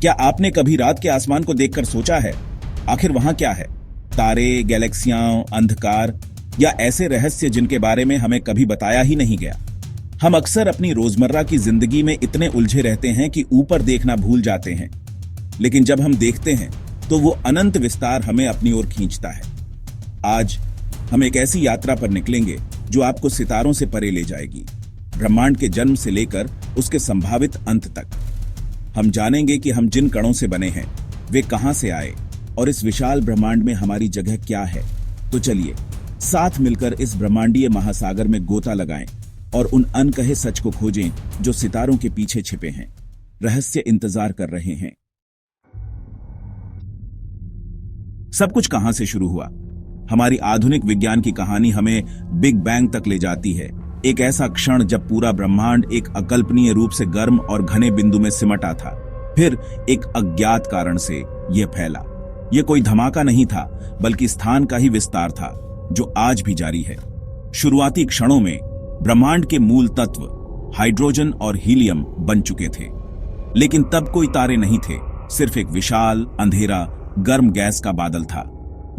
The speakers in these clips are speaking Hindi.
क्या आपने कभी रात के आसमान को देखकर सोचा है आखिर वहां क्या है? तारे, गैलेक्सियां, अंधकार या ऐसे रहस्य जिनके बारे में हमें कभी बताया ही नहीं गया। हम अक्सर अपनी रोजमर्रा की जिंदगी में इतने उलझे रहते हैं कि ऊपर देखना भूल जाते हैं, लेकिन जब हम देखते हैं तो वो अनंत विस्तार हमें अपनी ओर खींचता है। आज हम एक ऐसी यात्रा पर निकलेंगे जो आपको सितारों से परे ले जाएगी, ब्रह्मांड के जन्म से लेकर उसके संभावित अंत तक। हम जानेंगे कि हम जिन कणों से बने हैं वे कहां से आए और इस विशाल ब्रह्मांड में हमारी जगह क्या है। तो चलिए साथ मिलकर इस ब्रह्मांडीय महासागर में गोता लगाएं और उन अनकहे सच को खोजें जो सितारों के पीछे छिपे हैं। रहस्य इंतजार कर रहे हैं। सब कुछ कहां से शुरू हुआ? हमारी आधुनिक विज्ञान की कहानी हमें बिग बैंग तक ले जाती है, एक ऐसा क्षण जब पूरा ब्रह्मांड एक अकल्पनीय रूप से गर्म और घने बिंदु में सिमटा था। फिर एक अज्ञात कारण से यह फैला। यह कोई धमाका नहीं था, बल्कि स्थान का ही विस्तार था जो आज भी जारी है। शुरुआती क्षणों में ब्रह्मांड के मूल तत्व हाइड्रोजन और हीलियम बन चुके थे, लेकिन तब कोई तारे नहीं थे, सिर्फ एक विशाल अंधेरा गर्म गैस का बादल था।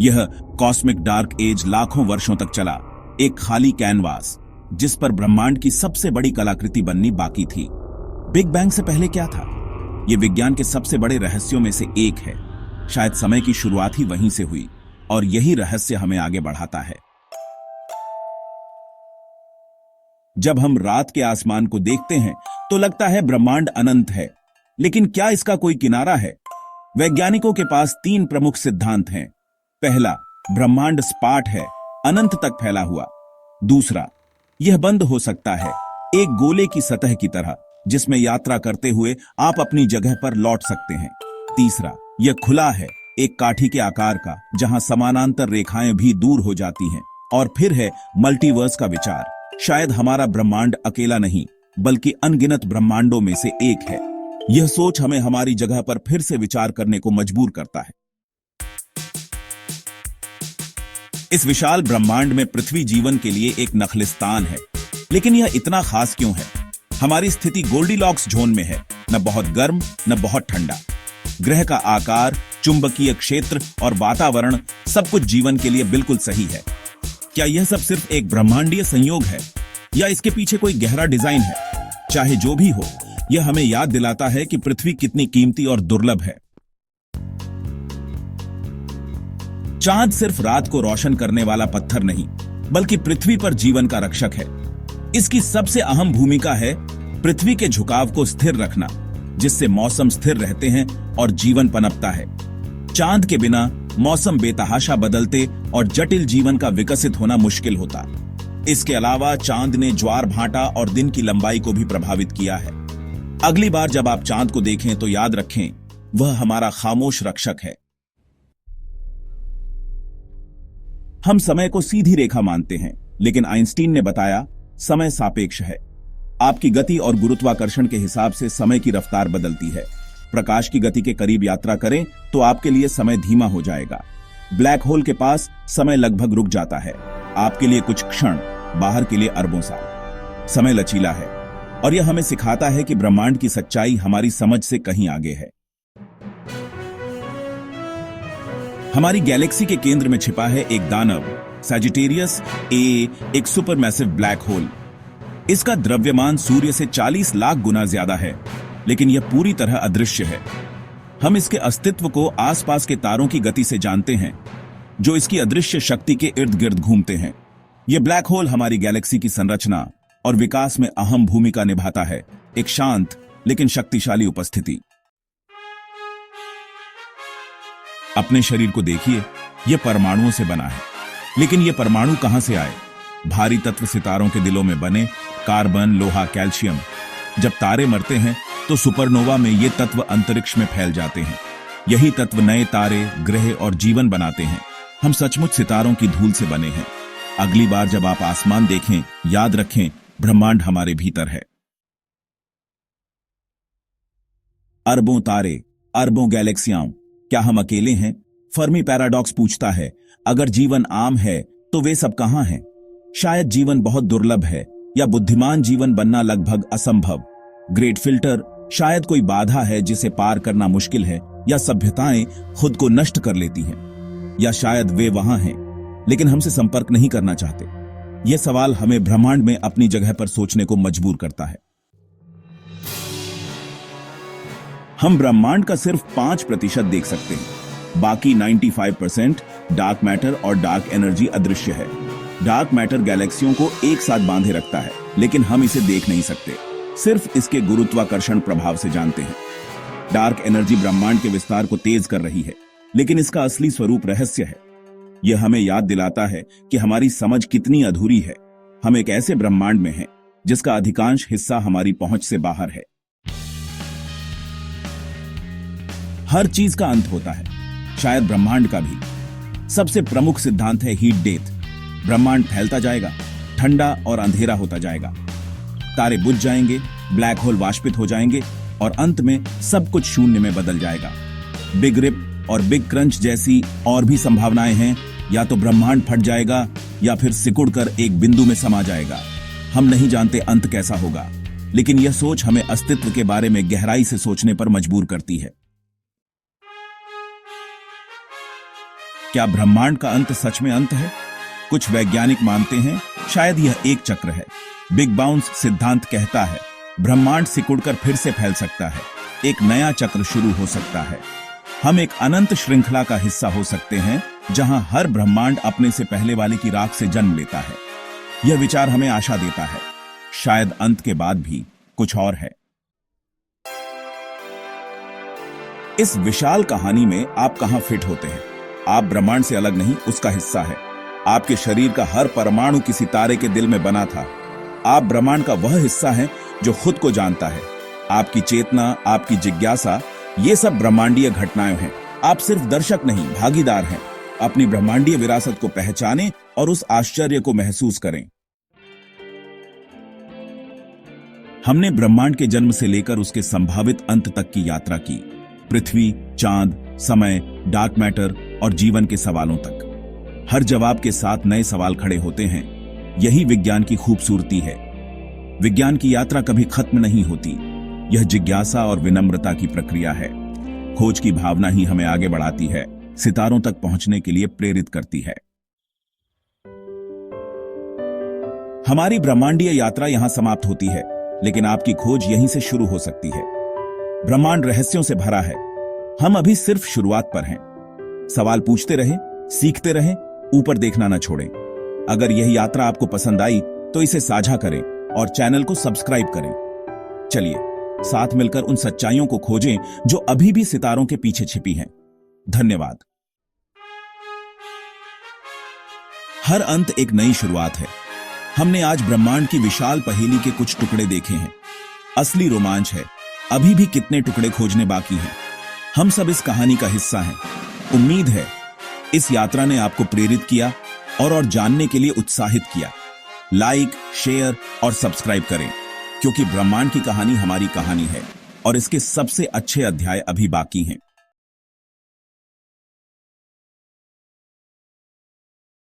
यह कॉस्मिक डार्क एज लाखों वर्षों तक चला, एक खाली कैनवास जिस पर ब्रह्मांड की सबसे बड़ी कलाकृति बननी बाकी थी। बिग बैंग से पहले क्या था? यह विज्ञान के सबसे बड़े रहस्यों में से एक है। शायद समय की शुरुआत ही वहीं से हुई और यही रहस्य हमें आगे बढ़ाता है। जब हम रात के आसमान को देखते हैं तो लगता है ब्रह्मांड अनंत है, लेकिन क्या इसका कोई किनारा है? वैज्ञानिकों के पास 3 प्रमुख सिद्धांत हैं। पहला, ब्रह्मांड सपाट है, अनंत तक फैला हुआ। दूसरा, यह बंद हो सकता है, एक गोले की सतह की तरह जिसमें यात्रा करते हुए आप अपनी जगह पर लौट सकते हैं। तीसरा, यह खुला है, एक काठी के आकार का जहां समानांतर रेखाएं भी दूर हो जाती हैं। और फिर है मल्टीवर्स का विचार। शायद हमारा ब्रह्मांड अकेला नहीं, बल्कि अनगिनत ब्रह्मांडों में से एक है। यह सोच हमें हमारी जगह पर फिर से विचार करने को मजबूर करता है। इस विशाल ब्रह्मांड में पृथ्वी जीवन के लिए एक नखलिस्तान है, लेकिन यह इतना खास क्यों है? हमारी स्थिति गोल्डीलॉक्स जोन में है, न बहुत गर्म न बहुत ठंडा। ग्रह का आकार, चुंबकीय क्षेत्र और वातावरण सब कुछ जीवन के लिए बिल्कुल सही है। क्या यह सब सिर्फ एक ब्रह्मांडीय संयोग है या इसके पीछे कोई गहरा डिजाइन है? चाहे जो भी हो, यह हमें याद दिलाता है कि पृथ्वी कितनी कीमती और दुर्लभ है। चांद सिर्फ रात को रोशन करने वाला पत्थर नहीं, बल्कि पृथ्वी पर जीवन का रक्षक है। इसकी सबसे अहम भूमिका है पृथ्वी के झुकाव को स्थिर रखना, जिससे मौसम स्थिर रहते हैं और जीवन पनपता है। चांद के बिना मौसम बेतहाशा बदलते और जटिल जीवन का विकसित होना मुश्किल होता। इसके अलावा चांद ने ज्वार भाटा और दिन की लंबाई को भी प्रभावित किया है। अगली बार जब आप चांद को देखें तो याद रखें, वह हमारा खामोश रक्षक है। हम समय को सीधी रेखा मानते हैं, लेकिन आइंस्टीन ने बताया समय सापेक्ष है। आपकी गति और गुरुत्वाकर्षण के हिसाब से समय की रफ्तार बदलती है। प्रकाश की गति के करीब यात्रा करें तो आपके लिए समय धीमा हो जाएगा। ब्लैक होल के पास समय लगभग रुक जाता है। आपके लिए कुछ क्षण, बाहर के लिए अरबों साल। समय लचीला है और यह हमें सिखाता है कि ब्रह्मांड की सच्चाई हमारी समझ से कहीं आगे है। हमारी गैलेक्सी के केंद्र में छिपा है एक दानव, सैजिटेरियस ए, एक सुपरमैसिव ब्लैक होल। इसका द्रव्यमान सूर्य से 40 लाख गुना ज्यादा है, लेकिन यह पूरी तरह अदृश्य है। हम इसके अस्तित्व को आसपास के तारों की गति से जानते हैं, जो इसकी अदृश्य शक्ति के इर्द गिर्द घूमते हैं। यह ब्लैक होल हमारी गैलेक्सी की संरचना और विकास में अहम भूमिका निभाता है, एक शांत लेकिन शक्तिशाली उपस्थिति। अपने शरीर को देखिए, यह परमाणुओं से बना है, लेकिन ये परमाणु कहां से आए? भारी तत्व सितारों के दिलों में बने, कार्बन, लोहा, कैल्शियम। जब तारे मरते हैं तो सुपरनोवा में ये तत्व अंतरिक्ष में फैल जाते हैं। यही तत्व नए तारे, ग्रह और जीवन बनाते हैं। हम सचमुच सितारों की धूल से बने हैं। अगली बार जब आप आसमान देखें, याद रखें, ब्रह्मांड हमारे भीतर है। अरबों तारे, अरबों गैलेक्सियां, क्या हम अकेले हैं? फर्मी पैराडॉक्स पूछता है, अगर जीवन आम है तो वे सब कहां हैं? शायद जीवन बहुत दुर्लभ है या बुद्धिमान जीवन बनना लगभग असंभव। ग्रेट फिल्टर शायद कोई बाधा है जिसे पार करना मुश्किल है, या सभ्यताएं खुद को नष्ट कर लेती हैं, या शायद वे वहां हैं लेकिन हमसे संपर्क नहीं करना चाहते। यह सवाल हमें ब्रह्मांड में अपनी जगह पर सोचने को मजबूर करता है। हम ब्रह्मांड का सिर्फ 5% देख सकते हैं, बाकी 95% डार्क मैटर और डार्क एनर्जी अदृश्य है। डार्क मैटर गैलेक्सियों को एक साथ बांधे रखता है, लेकिन हम इसे देख नहीं सकते, सिर्फ इसके गुरुत्वाकर्षण प्रभाव से जानते हैं। डार्क एनर्जी ब्रह्मांड के विस्तार को तेज कर रही है, लेकिन इसका असली स्वरूप रहस्य है। यह हमें याद दिलाता है कि हमारी समझ कितनी अधूरी है। हम एक ऐसे ब्रह्मांड में हैं जिसका अधिकांश हिस्सा हमारी पहुंच से बाहर है। हर चीज का अंत होता है, शायद ब्रह्मांड का भी। सबसे प्रमुख सिद्धांत है हीट डेथ। ब्रह्मांड फैलता जाएगा, ठंडा और अंधेरा होता जाएगा, तारे बुझ जाएंगे, ब्लैक होल वाष्पित हो जाएंगे और अंत में सब कुछ शून्य में बदल जाएगा। बिग रिप और बिग क्रंच जैसी और भी संभावनाएं हैं। या तो ब्रह्मांड फट जाएगा या फिर सिकुड़कर एक बिंदु में समा जाएगा। हम नहीं जानते अंत कैसा होगा, लेकिन यह सोच हमें अस्तित्व के बारे में गहराई से सोचने पर मजबूर करती है। क्या ब्रह्मांड का अंत सच में अंत है? कुछ वैज्ञानिक मानते हैं शायद यह एक चक्र है। बिग बाउंस सिद्धांत कहता है ब्रह्मांड सिकुड़कर फिर से फैल सकता है, एक नया चक्र शुरू हो सकता है। हम एक अनंत श्रृंखला का हिस्सा हो सकते हैं जहां हर ब्रह्मांड अपने से पहले वाले की राख से जन्म लेता है। यह विचार हमें आशा देता है, शायद अंत के बाद भी कुछ और है। इस विशाल कहानी में आप कहां फिट होते हैं? आप ब्रह्मांड से अलग नहीं, उसका हिस्सा है। आपके शरीर का हर परमाणु किसी तारे के दिल में बना था। आप ब्रह्मांड का वह हिस्सा हैं जो खुद को जानता है। आपकी चेतना, आपकी जिज्ञासा, ये सब ब्रह्मांडीय घटनाएं हैं। आप सिर्फ दर्शक नहीं, भागीदार हैं। अपनी ब्रह्मांडीय विरासत को पहचानें और उस आश्चर्य को महसूस करें। हमने ब्रह्मांड के जन्म से लेकर उसके संभावित अंत तक की यात्रा की। पृथ्वी, चांद, समय, डार्क मैटर और जीवन के सवालों तक। हर जवाब के साथ नए सवाल खड़े होते हैं। यही विज्ञान की खूबसूरती है। विज्ञान की यात्रा कभी खत्म नहीं होती। यह जिज्ञासा और विनम्रता की प्रक्रिया है। खोज की भावना ही हमें आगे बढ़ाती है, सितारों तक पहुंचने के लिए प्रेरित करती है। हमारी ब्रह्मांडीय यात्रा यहां समाप्त होती है, लेकिन आपकी खोज यहीं से शुरू हो सकती है। ब्रह्मांड रहस्यों से भरा है। हम अभी सिर्फ शुरुआत पर हैं। सवाल पूछते रहें, सीखते रहें, ऊपर देखना न छोड़ें। अगर यह यात्रा आपको पसंद आई तो इसे साझा करें और चैनल को सब्सक्राइब करें। चलिए साथ मिलकर उन सच्चाइयों को खोजें जो अभी भी सितारों के पीछे छिपी हैं। धन्यवाद। हर अंत एक नई शुरुआत है। हमने आज ब्रह्मांड की विशाल पहेली के कुछ टुकड़े देखे हैं। असली रोमांच है, अभी भी कितने टुकड़े खोजने बाकी हैं। हम सब इस कहानी का हिस्सा हैं। उम्मीद है इस यात्रा ने आपको प्रेरित किया और जानने के लिए उत्साहित किया। लाइक, शेयर और सब्सक्राइब करें, क्योंकि ब्रह्मांड की कहानी हमारी कहानी है और इसके सबसे अच्छे अध्याय अभी बाकी हैं।